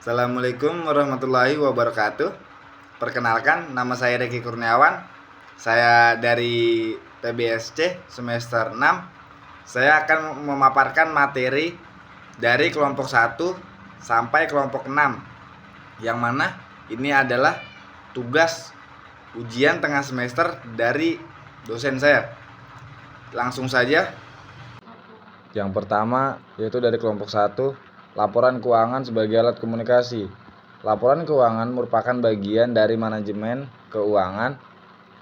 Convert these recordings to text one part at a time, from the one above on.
Assalamualaikum warahmatullahi wabarakatuh. Perkenalkan, nama saya Reki Kurniawan. Saya dari PBSC semester 6. Saya akan memaparkan materi dari kelompok 1 sampai kelompok 6. Yang mana ini adalah tugas ujian tengah semester dari dosen saya. Langsung saja. Yang pertama yaitu dari kelompok 1, laporan keuangan sebagai alat komunikasi. Laporan keuangan merupakan bagian dari manajemen keuangan.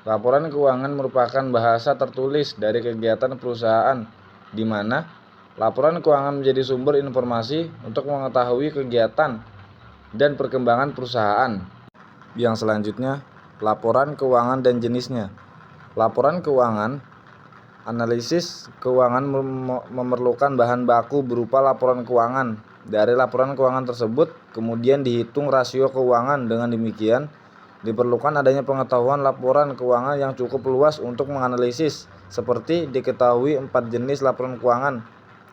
Laporan keuangan merupakan bahasa tertulis dari kegiatan perusahaan, di mana laporan keuangan menjadi sumber informasi untuk mengetahui kegiatan dan perkembangan perusahaan. Yang selanjutnya, laporan keuangan dan jenisnya. Laporan keuangan, analisis keuangan memerlukan bahan baku berupa laporan keuangan. Dari laporan keuangan tersebut, kemudian dihitung rasio keuangan. Dengan demikian, diperlukan adanya pengetahuan laporan keuangan yang cukup luas untuk menganalisis. Seperti diketahui 4 jenis laporan keuangan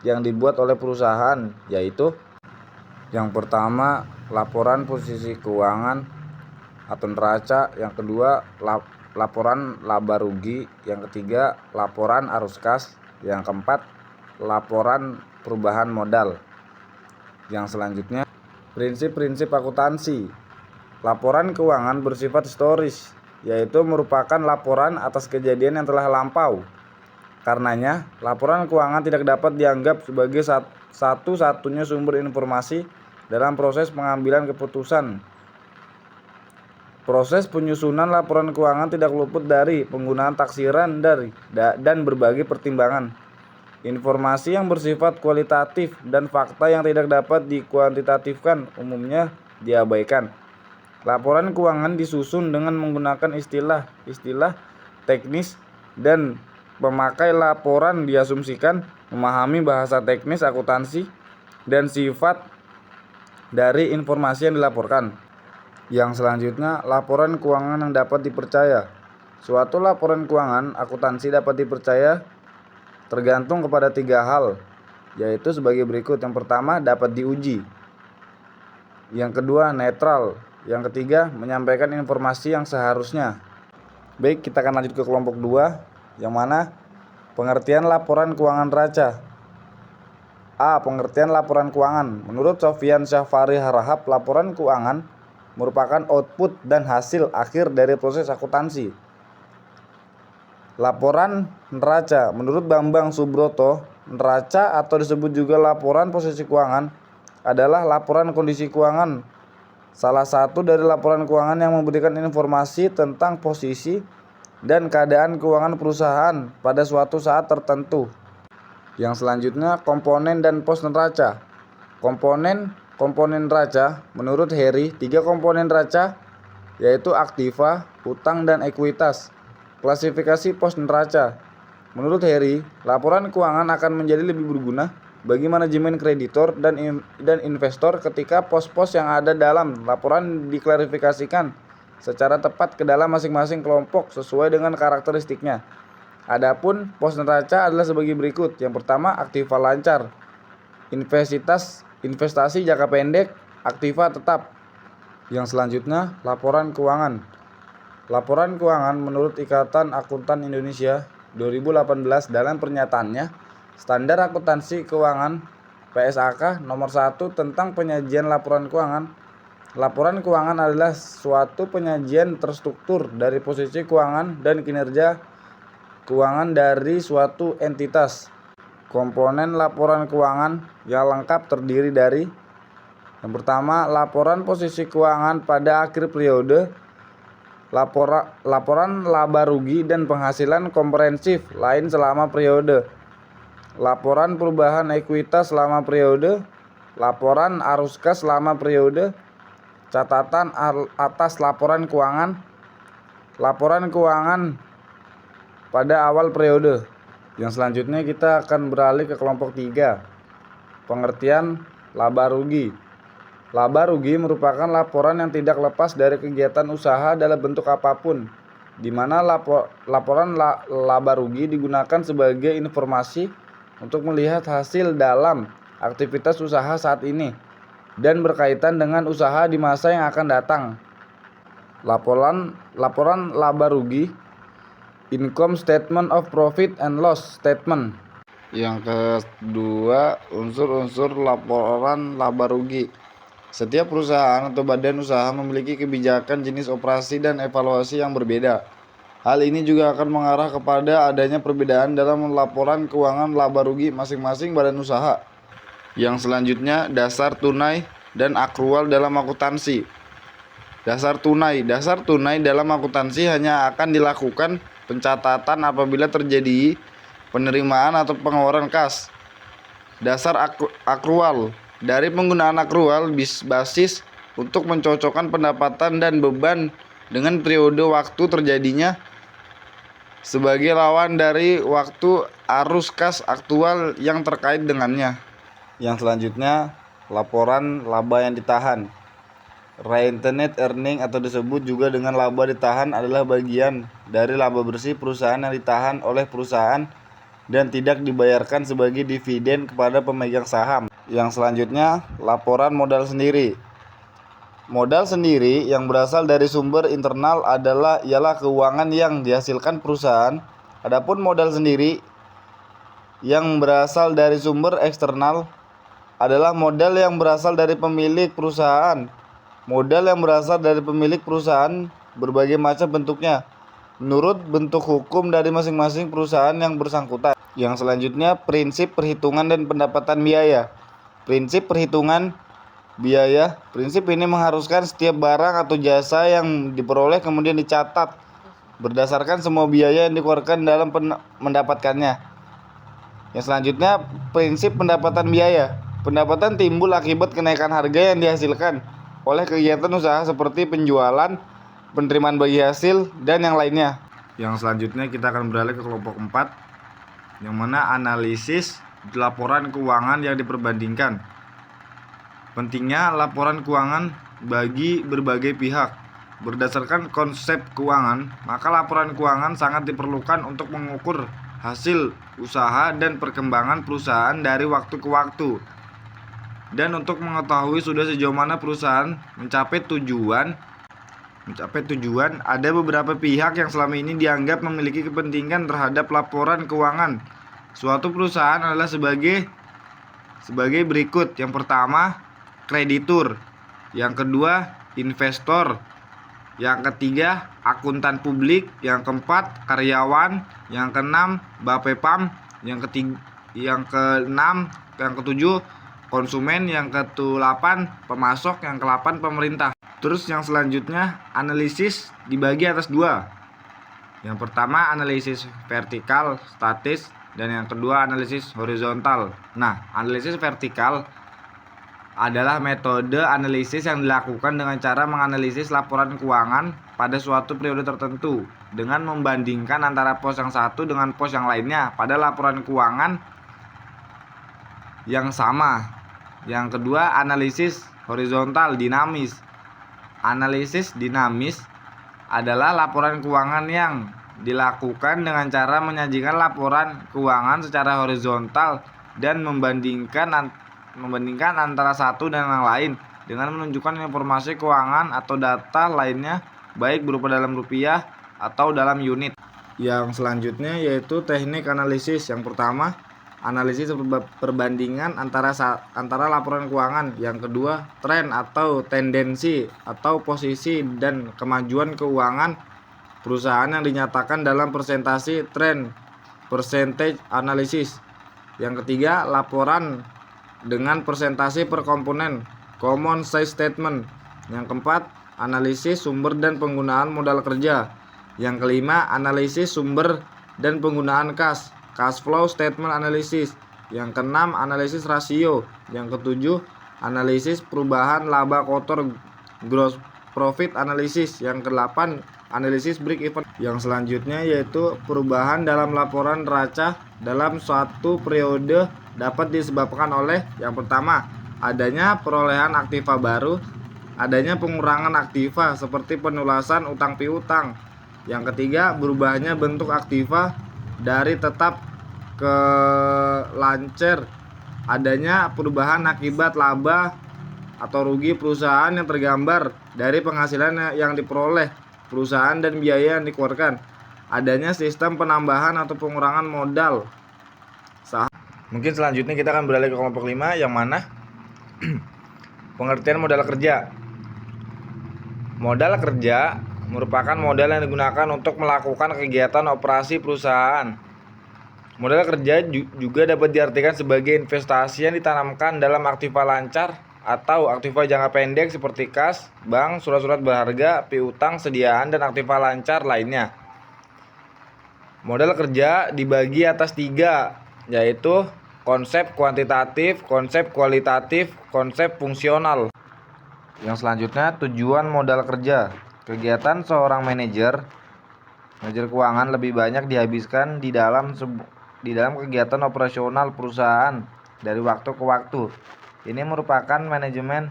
yang dibuat oleh perusahaan, yaitu yang pertama, laporan posisi keuangan atau neraca. Yang kedua, laporan laba rugi. Yang ketiga, laporan arus kas. Yang keempat, laporan perubahan modal. Yang selanjutnya, prinsip-prinsip akuntansi. Laporan keuangan bersifat historis, yaitu merupakan laporan atas kejadian yang telah lampau. Karenanya, laporan keuangan tidak dapat dianggap sebagai satu-satunya sumber informasi dalam proses pengambilan keputusan. Proses penyusunan laporan keuangan tidak luput dari penggunaan taksiran dan berbagai pertimbangan. Informasi yang bersifat kualitatif dan fakta yang tidak dapat dikuantitatifkan umumnya diabaikan. Laporan keuangan disusun dengan menggunakan istilah teknis, dan pemakai laporan diasumsikan memahami bahasa teknis akuntansi dan sifat dari informasi yang dilaporkan. Yang selanjutnya, laporan keuangan yang dapat dipercaya. Suatu laporan keuangan akuntansi dapat dipercaya tergantung kepada 3 hal, yaitu sebagai berikut. Yang pertama, dapat diuji. Yang kedua, netral. Yang ketiga, menyampaikan informasi yang seharusnya. Baik, kita akan lanjut ke kelompok 2, yang mana pengertian laporan keuangan neraca. A. Pengertian laporan keuangan. Menurut Sofyan Syafari Harahap, laporan keuangan merupakan output dan hasil akhir dari proses akuntansi. Laporan neraca. Menurut Bambang Subroto, neraca atau disebut juga laporan posisi keuangan adalah laporan kondisi keuangan. Salah satu dari laporan keuangan yang memberikan informasi tentang posisi dan keadaan keuangan perusahaan pada suatu saat tertentu. Yang selanjutnya, komponen dan pos neraca. Komponen neraca, menurut Heri, 3 komponen neraca, yaitu aktiva, hutang, dan ekuitas. Klasifikasi pos neraca. Menurut Heri, laporan keuangan akan menjadi lebih berguna bagi manajemen kreditor dan investor ketika pos-pos yang ada dalam laporan diklarifikasikan secara tepat ke dalam masing-masing kelompok sesuai dengan karakteristiknya. Adapun pos neraca adalah sebagai berikut. Yang pertama, aktiva lancar. Investasi jangka pendek, aktiva tetap. Yang selanjutnya, laporan keuangan. Laporan keuangan menurut Ikatan Akuntan Indonesia 2018 dalam pernyataannya, Standar Akuntansi Keuangan PSAK nomor 1 tentang penyajian laporan keuangan. Laporan keuangan adalah suatu penyajian terstruktur dari posisi keuangan dan kinerja keuangan dari suatu entitas. Komponen laporan keuangan yang lengkap terdiri dari: yang pertama, laporan posisi keuangan pada akhir periode, laporan laba rugi dan penghasilan komprehensif lain selama periode, laporan perubahan ekuitas selama periode, laporan arus kas selama periode, catatan atas laporan keuangan pada awal periode. Yang selanjutnya kita akan beralih ke kelompok 3, pengertian laba rugi. Laba rugi merupakan laporan yang tidak lepas dari kegiatan usaha dalam bentuk apapun, di mana laporan laba rugi digunakan sebagai informasi untuk melihat hasil dalam aktivitas usaha saat ini. dan berkaitan dengan usaha di masa yang akan datang. Laporan laba rugi, income statement of profit and loss statement. Yang kedua, unsur-unsur laporan laba rugi. Setiap perusahaan atau badan usaha memiliki kebijakan, jenis operasi, dan evaluasi yang berbeda. Hal ini juga akan mengarah kepada adanya perbedaan dalam laporan keuangan laba rugi masing-masing badan usaha. Yang selanjutnya, dasar tunai dan akrual dalam akuntansi. Dasar tunai dalam akuntansi hanya akan dilakukan pencatatan apabila terjadi penerimaan atau pengeluaran kas. Dasar akrual, dari penggunaan akrual basis untuk mencocokkan pendapatan dan beban dengan periode waktu terjadinya sebagai lawan dari waktu arus kas aktual yang terkait dengannya. Yang selanjutnya, laporan laba yang ditahan. Retained earning atau disebut juga dengan laba ditahan adalah bagian dari laba bersih perusahaan yang ditahan oleh perusahaan dan tidak dibayarkan sebagai dividen kepada pemegang saham. Yang selanjutnya, laporan modal sendiri. Modal sendiri yang berasal dari sumber internal ialah keuangan yang dihasilkan perusahaan. Adapun modal sendiri yang berasal dari sumber eksternal adalah modal yang berasal dari pemilik perusahaan. Modal yang berasal dari pemilik perusahaan berbagai macam bentuknya, menurut bentuk hukum dari masing-masing perusahaan yang bersangkutan. Yang selanjutnya, prinsip perhitungan dan pendapatan biaya. Prinsip perhitungan biaya. Prinsip ini mengharuskan setiap barang atau jasa yang diperoleh kemudian dicatat berdasarkan semua biaya yang dikeluarkan dalam mendapatkannya. Yang selanjutnya, prinsip pendapatan biaya. Pendapatan timbul akibat kenaikan harga yang dihasilkan oleh kegiatan usaha seperti penjualan, penerimaan bagi hasil, dan yang lainnya. Yang selanjutnya kita akan beralih ke kelompok 4, yang mana analisis laporan keuangan yang diperbandingkan. Pentingnya laporan keuangan bagi berbagai pihak. Berdasarkan konsep keuangan, maka laporan keuangan sangat diperlukan untuk mengukur hasil usaha dan perkembangan perusahaan dari waktu ke waktu. Dan untuk mengetahui sudah sejauh mana perusahaan mencapai tujuan, ada beberapa pihak yang selama ini dianggap memiliki kepentingan terhadap laporan keuangan suatu perusahaan adalah sebagai berikut. Yang pertama, kreditur. Yang kedua, investor. Yang ketiga, akuntan publik. Yang keempat, karyawan. Yang keenam, Bapepam. Yang keenam, yang ketujuh, konsumen. Yang ke-8 pemasok. Yang ke-8 pemerintah. Terus yang selanjutnya, analisis dibagi atas 2. Yang pertama, analisis vertikal statis, dan yang kedua, analisis horizontal. Nah, analisis vertikal adalah metode analisis yang dilakukan dengan cara menganalisis laporan keuangan pada suatu periode tertentu dengan membandingkan antara pos yang satu dengan pos yang lainnya pada laporan keuangan yang sama. Yang kedua, analisis horizontal dinamis. Analisis dinamis adalah laporan keuangan yang dilakukan dengan cara menyajikan laporan keuangan secara horizontal dan membandingkan antara satu dan yang lain dengan menunjukkan informasi keuangan atau data lainnya baik berupa dalam rupiah atau dalam unit. Yang selanjutnya yaitu teknik analisis. Yang pertama, analisis perbandingan antara laporan keuangan. Yang kedua, tren atau tendensi atau posisi dan kemajuan keuangan perusahaan yang dinyatakan dalam presentasi tren percentage analysis. Yang ketiga, laporan dengan presentasi per komponen common size statement. Yang keempat, analisis sumber dan penggunaan modal kerja. Yang kelima, analisis sumber dan penggunaan cash flow statement analysis. Yang keenam, analisis rasio. Yang ketujuh, analisis perubahan laba kotor gross profit analysis. Yang kedelapan, analisis break even. Yang selanjutnya yaitu perubahan dalam laporan neraca dalam suatu periode dapat disebabkan oleh yang pertama, adanya perolehan aktiva baru, adanya pengurangan aktiva seperti penulasan utang piutang. Yang ketiga, berubahnya bentuk aktiva dari tetap ke lancer, adanya perubahan akibat laba atau rugi perusahaan yang tergambar dari penghasilan yang diperoleh perusahaan dan biaya yang dikeluarkan. Adanya sistem penambahan atau pengurangan modal saham. Mungkin selanjutnya kita akan beralih ke kelompok 5 yang mana pengertian modal kerja. Modal kerja merupakan modal yang digunakan untuk melakukan kegiatan operasi perusahaan. Modal kerja juga dapat diartikan sebagai investasi yang ditanamkan dalam aktiva lancar atau aktiva jangka pendek seperti kas, bank, surat-surat berharga, piutang, sediaan, dan aktiva lancar lainnya. Modal kerja dibagi atas 3, yaitu konsep kuantitatif, konsep kualitatif, konsep fungsional. Yang selanjutnya, tujuan modal kerja. Kegiatan seorang manajer keuangan lebih banyak dihabiskan di dalam kegiatan operasional perusahaan dari waktu ke waktu. Ini merupakan manajemen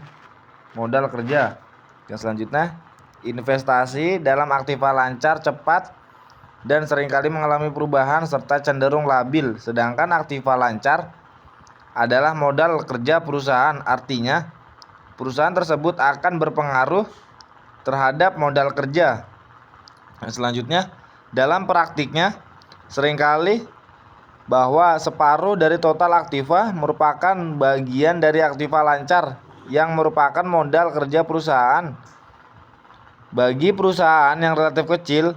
modal kerja. Yang selanjutnya, investasi dalam aktiva lancar, cepat, dan seringkali mengalami perubahan serta cenderung labil. Sedangkan aktiva lancar adalah modal kerja perusahaan, artinya perusahaan tersebut akan berpengaruh terhadap modal kerja. Selanjutnya, dalam praktiknya seringkali bahwa separuh dari total aktiva merupakan bagian dari aktiva lancar yang merupakan modal kerja perusahaan. Bagi perusahaan yang relatif kecil,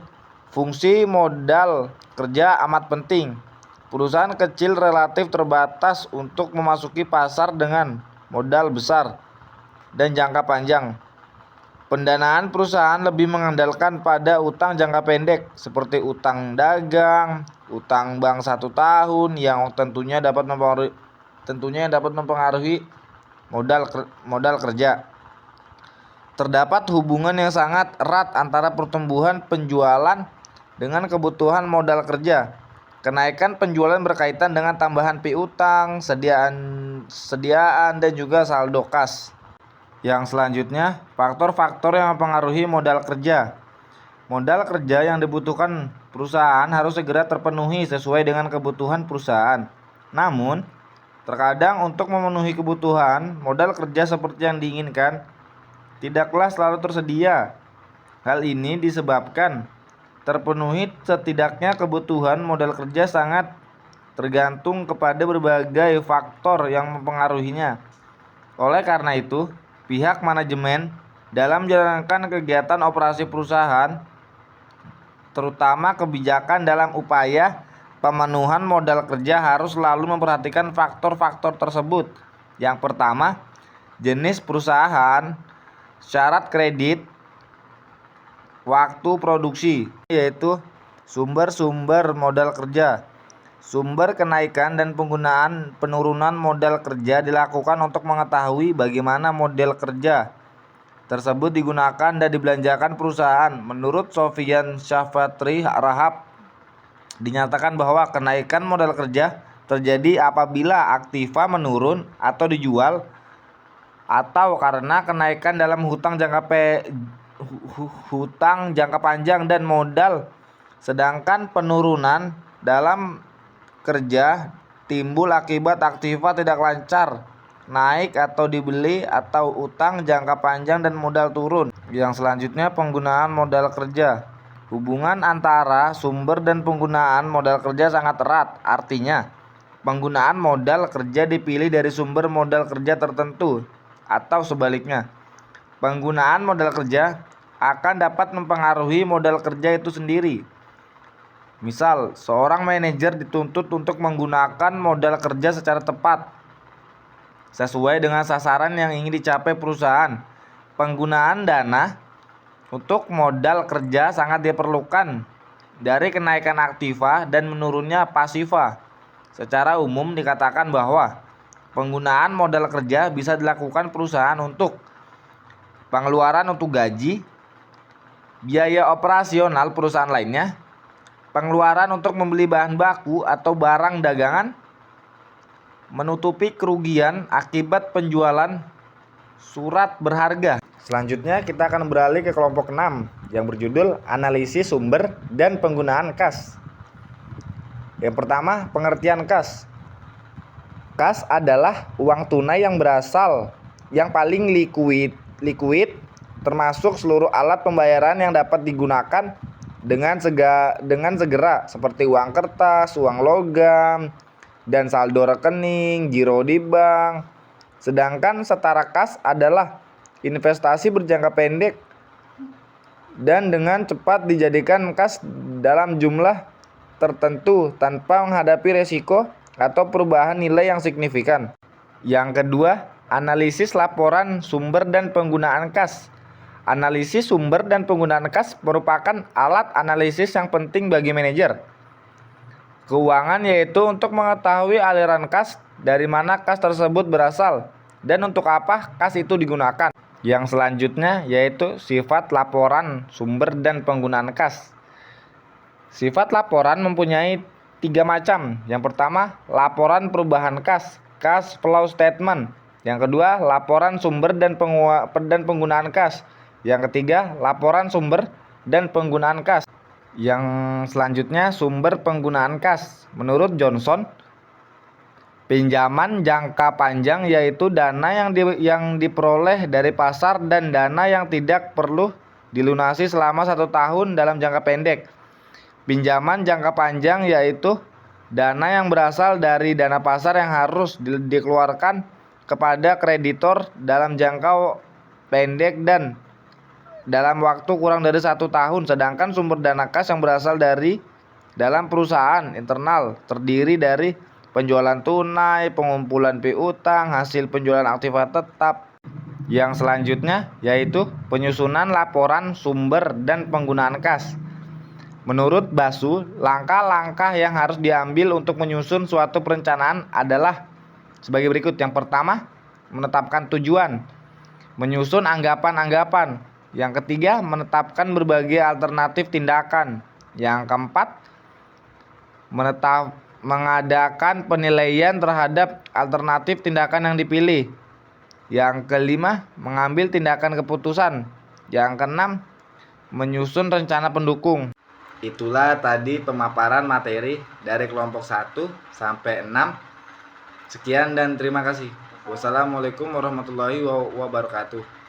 fungsi modal kerja amat penting. Perusahaan kecil relatif terbatas untuk memasuki pasar dengan modal besar dan jangka panjang. Pendanaan perusahaan lebih mengandalkan pada utang jangka pendek seperti utang dagang, utang bank 1 tahun yang tentunya dapat mempengaruhi modal kerja. Terdapat hubungan yang sangat erat antara pertumbuhan penjualan dengan kebutuhan modal kerja. Kenaikan penjualan berkaitan dengan tambahan piutang, sediaan dan juga saldo kas. Yang selanjutnya, faktor-faktor yang mempengaruhi modal kerja. Modal kerja yang dibutuhkan perusahaan harus segera terpenuhi sesuai dengan kebutuhan perusahaan. Namun, terkadang untuk memenuhi kebutuhan modal kerja seperti yang diinginkan tidaklah selalu tersedia. Hal ini disebabkan terpenuhi setidaknya kebutuhan modal kerja sangat tergantung kepada berbagai faktor yang mempengaruhinya. Oleh karena itu, pihak manajemen dalam menjalankan kegiatan operasi perusahaan, terutama kebijakan dalam upaya pemenuhan modal kerja, harus selalu memperhatikan faktor-faktor tersebut. Yang pertama, jenis perusahaan, syarat kredit, waktu produksi, yaitu sumber-sumber modal kerja. Sumber kenaikan dan penurunan modal kerja dilakukan untuk mengetahui bagaimana model kerja tersebut digunakan dan dibelanjakan perusahaan. Menurut Sofyan Shafratri Rahab, dinyatakan bahwa kenaikan modal kerja terjadi apabila aktiva menurun atau dijual, atau karena kenaikan dalam hutang jangka panjang dan modal. Sedangkan penurunan dalam kerja timbul akibat aktiva tidak lancar, naik atau dibeli, atau utang jangka panjang dan modal turun. Yang selanjutnya, penggunaan modal kerja. Hubungan antara sumber dan penggunaan modal kerja sangat erat. Artinya, penggunaan modal kerja dipilih dari sumber modal kerja tertentu, atau sebaliknya. Penggunaan modal kerja akan dapat mempengaruhi modal kerja itu sendiri. Misal, seorang manajer dituntut untuk menggunakan modal kerja secara tepat sesuai dengan sasaran yang ingin dicapai perusahaan. Penggunaan dana untuk modal kerja sangat diperlukan dari kenaikan aktiva dan menurunnya pasiva. Secara umum dikatakan bahwa penggunaan modal kerja bisa dilakukan perusahaan untuk pengeluaran untuk gaji, biaya operasional perusahaan lainnya, pengeluaran untuk membeli bahan baku atau barang dagangan, menutupi kerugian akibat penjualan surat berharga. Selanjutnya kita akan beralih ke kelompok 6 yang berjudul analisis sumber dan penggunaan kas. Yang pertama, pengertian kas. Kas adalah uang tunai yang berasal yang paling likuid termasuk seluruh alat pembayaran yang dapat digunakan dengan segera seperti uang kertas, uang logam, dan saldo rekening, giro di bank. Sedangkan setara kas adalah investasi berjangka pendek dan dengan cepat dijadikan kas dalam jumlah tertentu tanpa menghadapi resiko atau perubahan nilai yang signifikan. Yang kedua, analisis laporan sumber dan penggunaan kas. Analisis sumber dan penggunaan kas merupakan alat analisis yang penting bagi manajer keuangan, yaitu untuk mengetahui aliran kas, dari mana kas tersebut berasal, dan untuk apa kas itu digunakan. Yang selanjutnya yaitu sifat laporan sumber dan penggunaan kas. Sifat laporan mempunyai 3 macam. Yang pertama, laporan perubahan kas, cash flow statement. Yang kedua, laporan sumber dan penggunaan kas. Yang ketiga, laporan sumber dan penggunaan kas. Yang selanjutnya, sumber penggunaan kas. Menurut Johnson, pinjaman jangka panjang yaitu dana yang diperoleh dari pasar dan dana yang tidak perlu dilunasi selama 1 tahun dalam jangka pendek. Pinjaman jangka panjang yaitu dana yang berasal dari dana pasar yang harus dikeluarkan kepada kreditor dalam jangka pendek dan dalam waktu kurang dari 1 tahun. Sedangkan sumber dana kas yang berasal dari dalam perusahaan internal terdiri dari penjualan tunai, pengumpulan piutang, hasil penjualan aktiva tetap. Yang selanjutnya yaitu penyusunan laporan sumber dan penggunaan kas. Menurut Basu, langkah-langkah yang harus diambil untuk menyusun suatu perencanaan adalah sebagai berikut. Yang pertama, menetapkan tujuan, menyusun anggapan-anggapan. Yang ketiga, menetapkan berbagai alternatif tindakan. Yang keempat, mengadakan penilaian terhadap alternatif tindakan yang dipilih. Yang kelima, mengambil tindakan keputusan. Yang keenam, menyusun rencana pendukung. Itulah tadi pemaparan materi dari kelompok 1 sampai 6. Sekian dan terima kasih. Wassalamualaikum warahmatullahi wabarakatuh.